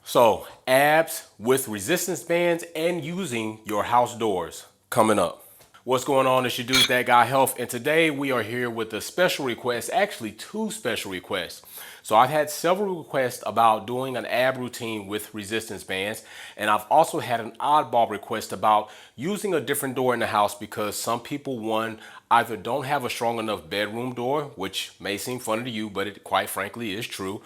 So abs with resistance bands and using your house doors coming up. What's going on? It's your dude, That Guy Health, and today we are here with a special request, actually two special requests. So I've had several requests about doing an ab routine with resistance bands, and I've also had an oddball request about using a different door in the house because some people, one, either don't have a strong enough bedroom door, which may seem funny to you, but it quite frankly is true.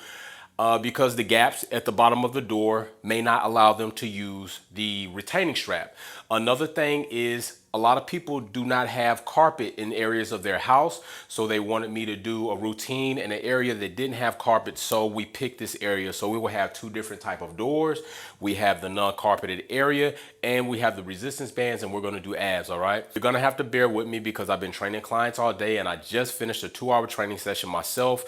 Because the gaps at the bottom of the door may not allow them to use the retaining strap. Another thing is a lot of people do not have carpet in areas of their house, so they wanted me to do a routine in an area that didn't have carpet, so we picked this area. So we will have two different type of doors. We have the non-carpeted area and we have the resistance bands, and we're going to do abs. All right, you're going to have to bear with me because I've been training clients all day and I just finished a 2-hour training session myself.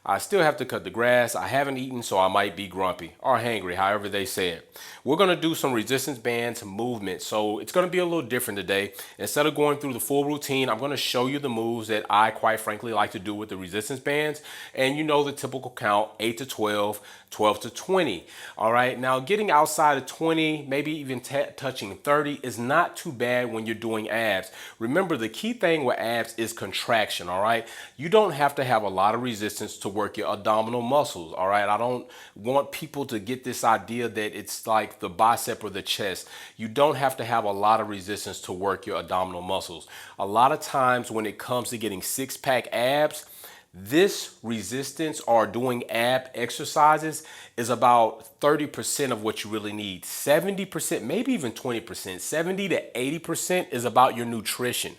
I still have to cut the grass. I haven't eaten, so I might be grumpy or hangry, however they say it. We're gonna do some resistance bands movement. So it's gonna be a little different today. Instead of going through the full routine, I'm gonna show you the moves that I quite frankly like to do with the resistance bands. And you know the typical count, 8 to 12, 12 to 20. All right, now getting outside of 20, maybe even touching 30 is not too bad when you're doing abs. Remember, the key thing with abs is contraction, all right? You don't have to have a lot of resistance to work your abdominal muscles. All right, I don't want people to get this idea that it's like the bicep or the chest. You don't have to have a lot of resistance to work your abdominal muscles. A lot of times when it comes to getting six-pack abs, this resistance or doing ab exercises is about 30% of what you really need. 70%, maybe even 20%, 70 to 80% is about your nutrition.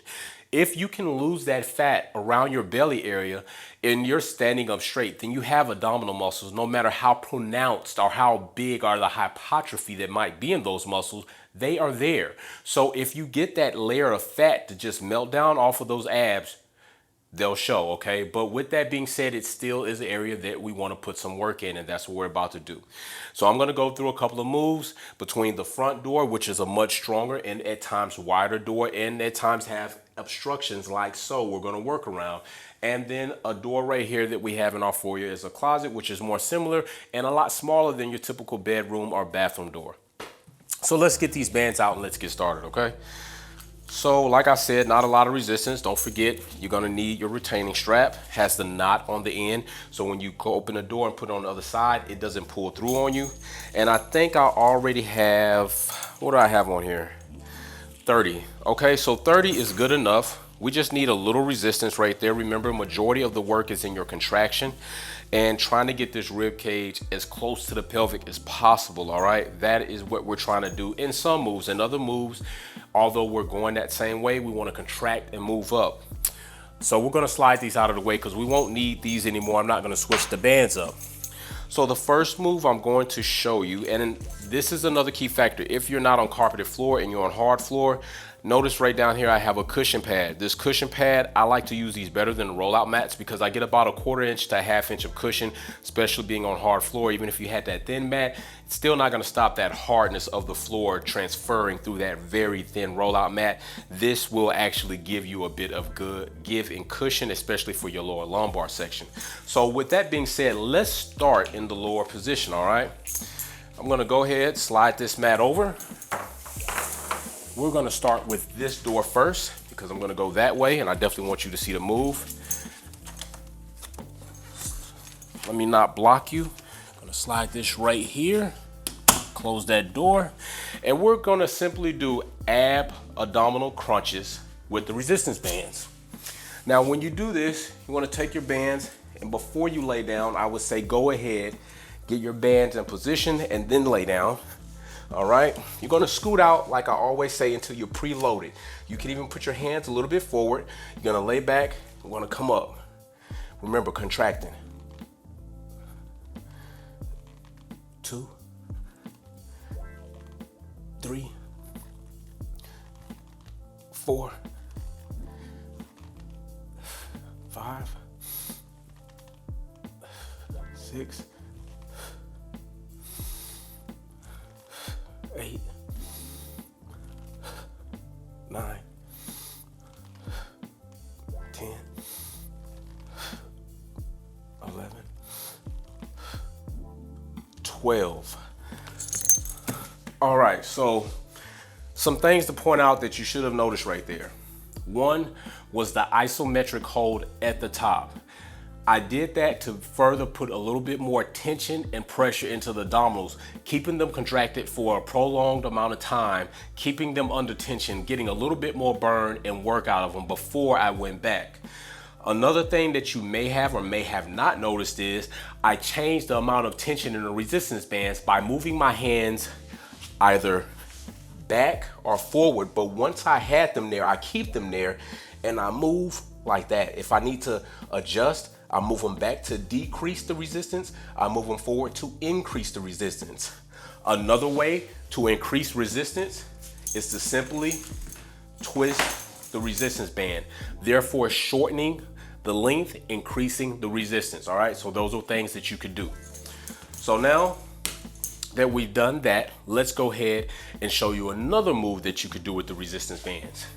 If you can lose that fat around your belly area and you're standing up straight, then you have abdominal muscles, no matter how pronounced or how big or the hypertrophy that might be in those muscles, they are there. So if you get that layer of fat to just melt down off of those abs, they'll show, okay? But with that being said, it still is an area that we want to put some work in, and that's what we're about to do. So I'm going to go through a couple of moves between the front door, which is a much stronger and at times wider door, and at times have obstructions like so we're going to work around. And then a door right here that we have in our foyer is a closet, which is more similar and a lot smaller than your typical bedroom or bathroom door. So let's get these bands out and let's get started, okay? So like I said, not a lot of resistance. Don't forget, you're gonna need your retaining strap. Has the knot on the end, so when you go open the door and put it on the other side, it doesn't pull through on you. And I think I already have, what do I have on here? 30. Okay, so 30 is good enough. We just need a little resistance right there. Remember, majority of the work is in your contraction and trying to get this rib cage as close to the pelvic as possible. All right, that is what we're trying to do in some moves. In other moves, although we're going that same way, we want to contract and move up. So we're going to slide these out of the way because we won't need these anymore. I'm not going to switch the bands up. So the first move I'm going to show you, and this is another key factor. If you're not on carpeted floor and you're on hard floor, notice right down here I have a cushion pad. This cushion pad, I like to use these better than the rollout mats because I get about a 1/4 inch to 1/2 inch of cushion, especially being on hard floor. Even if you had that thin mat, it's still not going to stop that hardness of the floor transferring through that very thin rollout mat. This will actually give you a bit of good give and cushion, especially for your lower lumbar section. So with that being said, let's start in the lower position, all right? I'm going to go ahead, slide this mat over. We're going to start with this door first because I'm going to go that way, and I definitely want you to see the move. Let me not block you. I'm going to slide this right here, close that door, and we're going to simply do abdominal crunches with the resistance bands. Now, when you do this, you want to take your bands, and before you lay down, I would say go ahead, get your bands in position, and then lay down. All right, you're gonna scoot out like I always say until you're preloaded. You can even put your hands a little bit forward. You're gonna lay back, you're gonna come up. Remember, contracting. 2, 3, 4, 5, 6, 8, 9, 10, 11, 12. All right, so some things to point out that you should have noticed right there. One was the isometric hold at the top. I did that to further put a little bit more tension and pressure into the abdominals, keeping them contracted for a prolonged amount of time, keeping them under tension, getting a little bit more burn and work out of them before I went back. Another thing that you may have or may have not noticed is I changed the amount of tension in the resistance bands by moving my hands either back or forward, but once I had them there, I keep them there and I move like that. If I need to adjust, I move them back to decrease the resistance. I move them forward to increase the resistance. Another way to increase resistance is to simply twist the resistance band, therefore shortening the length, increasing the resistance. All right, so those are things that you could do. So now that we've done that, let's go ahead and show you another move that you could do with the resistance bands.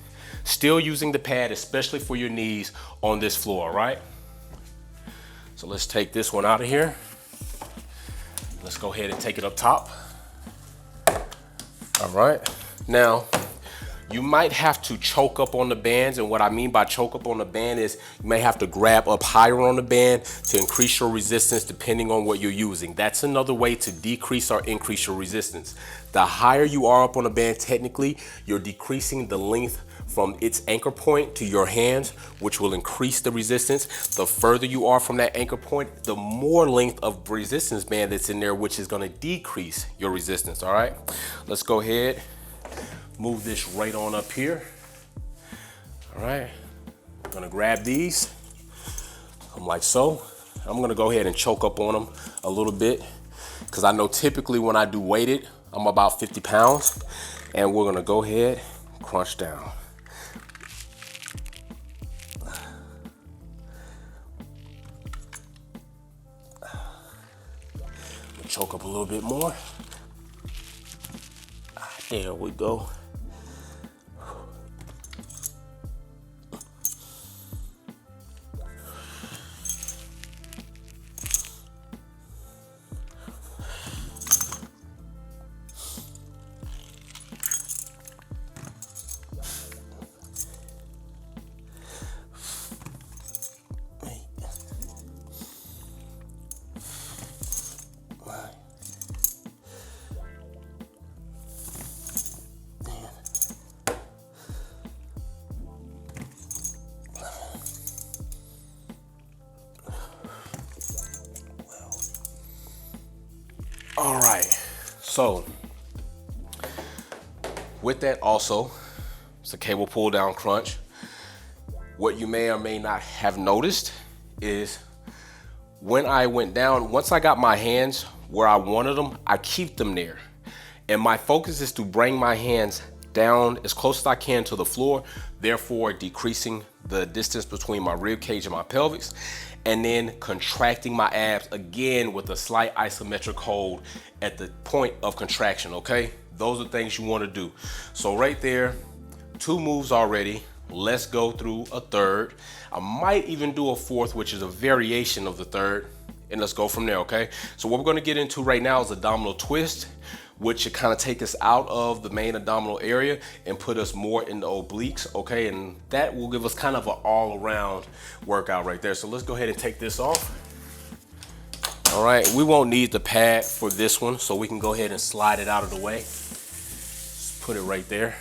Still using the pad, especially for your knees on this floor, all right? So let's take this one out of here. Let's go ahead and take it up top. All right, now you might have to choke up on the bands, and what I mean by choke up on the band is you may have to grab up higher on the band to increase your resistance depending on what you're using. That's another way to decrease or increase your resistance. The higher you are up on the band, technically, you're decreasing the length from its anchor point to your hands, which will increase the resistance. The further you are from that anchor point, the more length of resistance band that's in there, which is gonna decrease your resistance, all right? Let's go ahead, move this right on up here. All right, I'm gonna grab these, like so. I'm gonna go ahead and choke up on them a little bit, because I know typically when I do weighted, I'm about 50 pounds, and we're gonna go ahead, crunch down. Choke up a little bit more. There we go. All right, so with that also, it's a cable pull down crunch. What you may or may not have noticed is when I went down, once I got my hands where I wanted them, I keep them there. And my focus is to bring my hands down as close as I can to the floor, therefore decreasing the distance between my rib cage and my pelvis, and then contracting my abs again with a slight isometric hold at the point of contraction, okay? Those are things you wanna do. So right there, 2 moves already. Let's go through a third. I might even do a fourth, which is a variation of the third, and let's go from there, okay? So what we're gonna get into right now is abdominal twist, which should kind of take us out of the main abdominal area and put us more in the obliques, okay? And that will give us kind of an all-around workout right there. So let's go ahead and take this off. All right, we won't need the pad for this one, so we can go ahead and slide it out of the way. Just put it right there.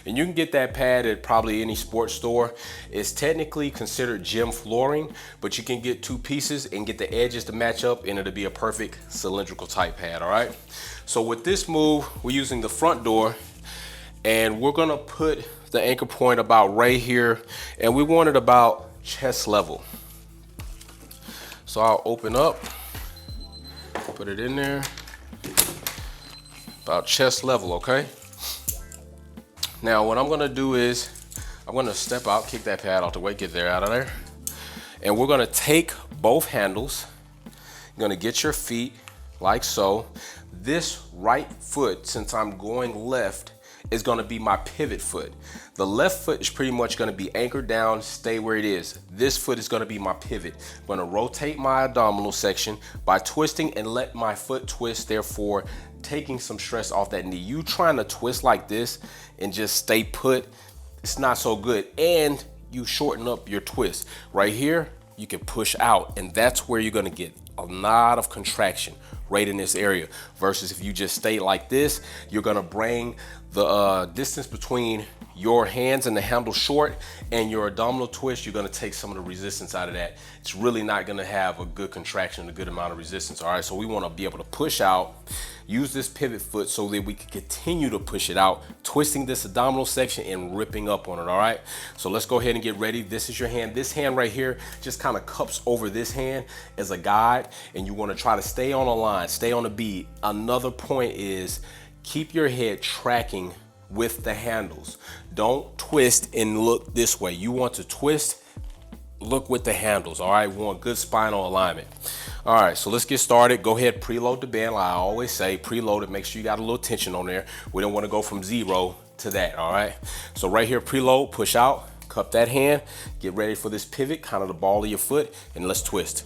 And you can get that pad at probably any sports store. It's technically considered gym flooring, but you can get 2 pieces and get the edges to match up, and it'll be a perfect cylindrical type pad, all right? So with this move, we're using the front door, and we're gonna put the anchor point about right here, and we want it about chest level. So I'll open up, put it in there, about chest level, okay? Now what I'm gonna do is, I'm gonna step out, kick that pad off the way, get there, out of there. And we're gonna take both handles. You're gonna get your feet like so. This right foot, since I'm going left, is gonna be my pivot foot. The left foot is pretty much gonna be anchored down, stay where it is. This foot is gonna be my pivot. I'm gonna rotate my abdominal section by twisting and let my foot twist, therefore taking some stress off that knee. You trying to twist like this and just stay put, it's not so good. And you shorten up your twist. Right here, you can push out, and that's where you're gonna get a lot of contraction right in this area. Versus if you just stay like this, you're gonna bring the distance between your hands and the handle short, and your abdominal twist, you're gonna take some of the resistance out of that. It's really not gonna have a good contraction, a good amount of resistance, all right? So we wanna be able to push out, use this pivot foot so that we can continue to push it out, twisting this abdominal section and ripping up on it, all right? So let's go ahead and get ready. This is your hand. This hand right here just kind of cups over this hand as a guide, and you wanna try to stay on a line, stay on a bead. Another point is keep your head tracking with the handles. Don't twist and look this way. You want to twist, look with the handles, all right? We want good spinal alignment. All right, so let's get started. Go ahead, preload the band. Like I always say, preload it. Make sure you got a little tension on there. We don't want to go from 0 to that, all right? So right here, preload, push out, cup that hand, get ready for this pivot, kind of the ball of your foot, and let's twist.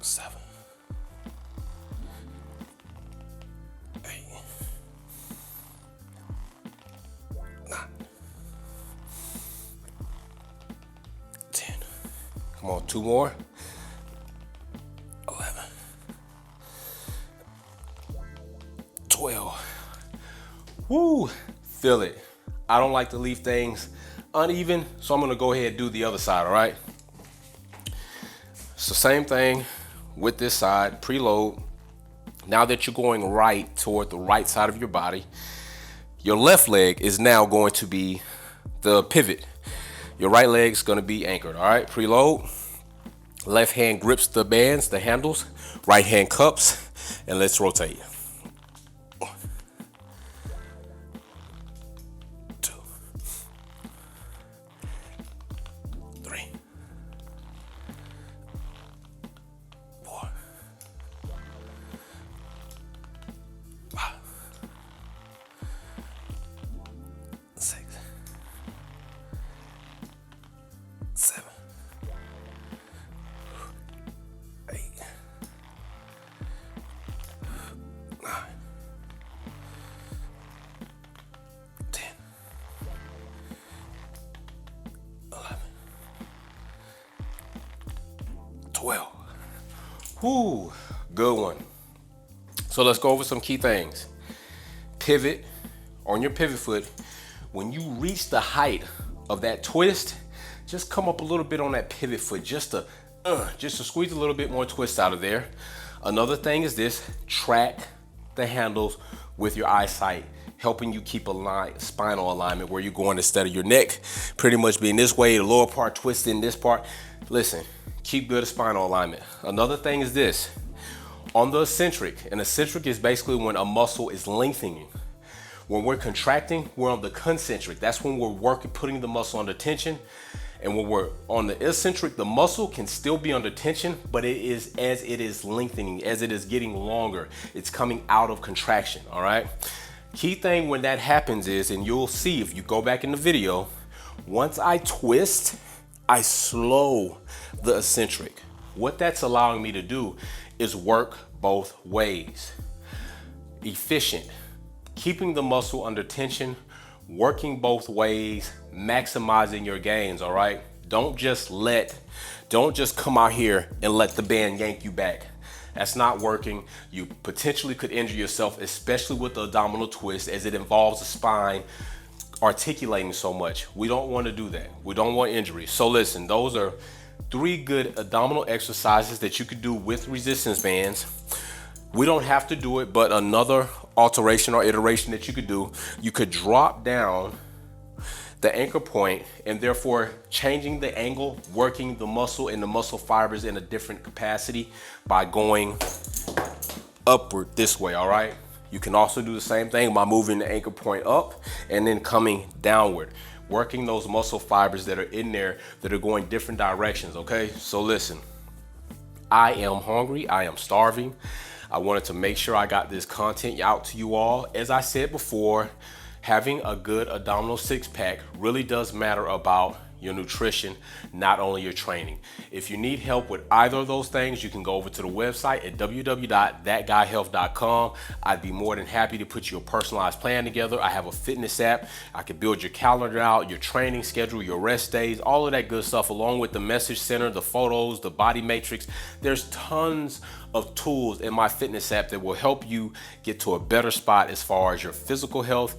7, 8, 9, 10. Come on, 2 more. 11, 12. Woo, feel it. I don't like to leave things uneven, so I'm gonna go ahead and do the other side, all right? So same thing with this side, preload. Now that you're going right toward the right side of your body, your left leg is now going to be the pivot. Your right leg is gonna be anchored, all right? Preload. Left hand grips the bands, the handles, right hand cups, and let's rotate. 1, 2, 3, 4, 5, 6, 7, 8, 9, 10, 11, 12. Whoo, good one. So let's go over some key things. Pivot on your pivot foot. When you reach the height of that twist, just come up a little bit on that pivot foot, just to squeeze a little bit more twist out of there. Another thing is this: track the handles with your eyesight, helping you keep a spinal alignment where you're going instead of your neck pretty much being this way, the lower part twisting this part. Listen, keep good spinal alignment. Another thing is this: on the eccentric, and eccentric is basically when a muscle is lengthening. When we're contracting, we're on the concentric. That's when we're working, putting the muscle under tension. And when we're on the eccentric, the muscle can still be under tension, but it is as it is lengthening, as it is getting longer, it's coming out of contraction, all right? Key thing when that happens is, and you'll see if you go back in the video, once I twist, I slow the eccentric. What that's allowing me to do is work both ways. Efficient, keeping the muscle under tension, working both ways, maximizing your gains, all right? Don't just come out here and let the band yank you back. That's not working. You potentially could injure yourself, especially with the abdominal twist, as it involves the spine articulating so much. We don't want to do that. We don't want injury. So listen, those are 3 good abdominal exercises that you could do with resistance bands. We don't have to do it, but another alteration or iteration that you could do, you could drop down the anchor point, and therefore changing the angle, working the muscle and the muscle fibers in a different capacity by going upward this way, all right? You can also do the same thing by moving the anchor point up and then coming downward, working those muscle fibers that are in there that are going different directions, okay? So listen, I am hungry, I am starving. I wanted to make sure I got this content out to you all. As I said before, having a good abdominal six-pack really does matter about your nutrition, not only your training. If you need help with either of those things, you can go over to the website at www.thatguyhealth.com. I'd be more than happy to put you a personalized plan together. I have a fitness app. I can build your calendar out, your training schedule, your rest days, all of that good stuff, along with the message center, the photos, the body matrix. There's tons of tools in my fitness app that will help you get to a better spot as far as your physical health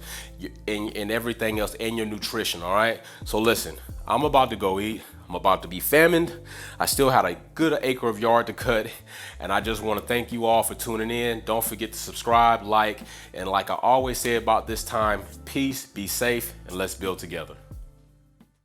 and everything else, and your nutrition, all right? So listen, I'm about to go eat. I'm about to be famined. I still had a good acre of yard to cut, and I just want to thank you all for tuning in. Don't forget to subscribe, like, and like I always say about this time, peace, be safe, and let's build together.